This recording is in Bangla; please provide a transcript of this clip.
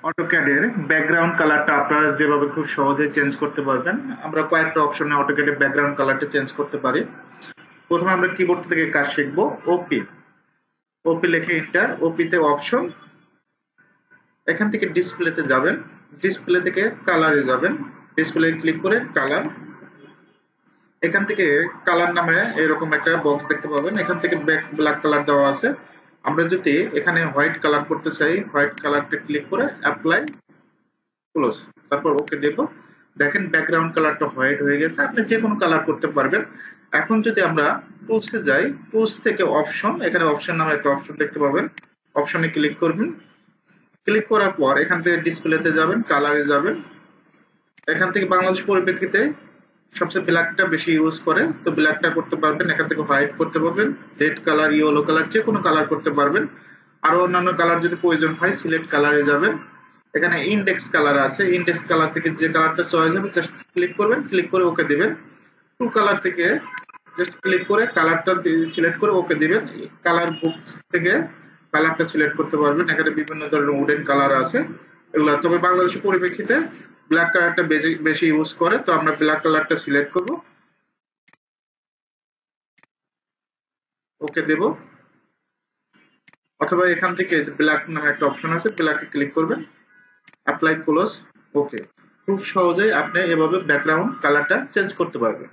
অটোক্যাডের ব্যাকগ্রাউন্ড কালারটা আপনারা যেভাবে খুব সহজে চেঞ্জ করতে পারবেন। আমরা কয়েকটা অপশনে অটোক্যাডের ব্যাকগ্রাউন্ড কালারটা চেঞ্জ করতে পারি। প্রথমে আমরা কিবোর্ড থেকে কাজ শিখব। ওপি ওপি লিখে এন্টার, ওপিতে অপশন, এখান থেকে ডিসপ্লেতে যাবেন, ডিসপ্লে থেকে কালারে যাবেন, ডিসপ্লে ক্লিক করে কালার, এখান থেকে কালার নামে এরকম একটা বক্স দেখতে পাবেন, এখান থেকে ব্ল্যাক কালার দেওয়া আছে। আমরা যদি এখানে হোয়াইট কালার করতে চাই, হোয়াইট কালারটা ক্লিক করে অ্যাপ্লাই ক্লোজ, তারপর ওকে দেব। দেখেন ব্যাকগ্রাউন্ড কালারটা হোয়াইট হয়ে গেছে। আপনি যে কোনো কালার করতে পারবেন। এখন যদি আমরা টুলসে যাই, টুলস থেকে অপশন, এখানে অপশন নামে একটা অপশন দেখতে পাবেন, অপশনে ক্লিক করবেন। ক্লিক করার পর এখান থেকে ডিসপ্লেতে যাবেন, কালারে যাবেন, এখান থেকে বাংলাদেশ পরিপ্রেক্ষিতে সবচেয়ে ব্ল্যাকটা বেশি ইউজ করে, তো ব্ল্যাকটা করতে পারবেন। এখান থেকে হোয়াইট করতে পারবেন, রেড কালার, ইয়েলো কালার, যে কোনো কালার করতে পারবেন। আরো অন্যান্য কালার যদি প্রয়োজন হয় সিলেক্ট কালারে যাবেন, এখানে ইন্ডেক্স কালার আছে, ইন্ডেক্স কালার থেকে যে কালারটা চয়েস হবে জাস্ট ক্লিক করবেন, ক্লিক করে ওকে দিবেন। টু কালার থেকে জাস্ট ক্লিক করে কালারটা সিলেক্ট করে ওকে দিবেন। কালার বুকস থেকে কালারটা সিলেক্ট করতে পারবেন। এখানে বিভিন্ন ধরনের উডেন কালার আছে এগুলা, তবে বাংলাদেশের পরিপ্রেক্ষিতে ব্ল্যাক কালারটা বেশি ইউজ করে, তো আমরা ব্ল্যাক কালারটা সিলেক্ট করব, ওকে দেব। অথবা এখান থেকে ব্ল্যাক নামে একটা অপশন আছে, ব্ল্যাকে ক্লিক করবেন, অ্যাপ্লাই ক্লোজ, ওকে। খুব সহজেই আপনি এভাবে ব্যাকগ্রাউন্ড কালারটা চেঞ্জ করতে পারবেন।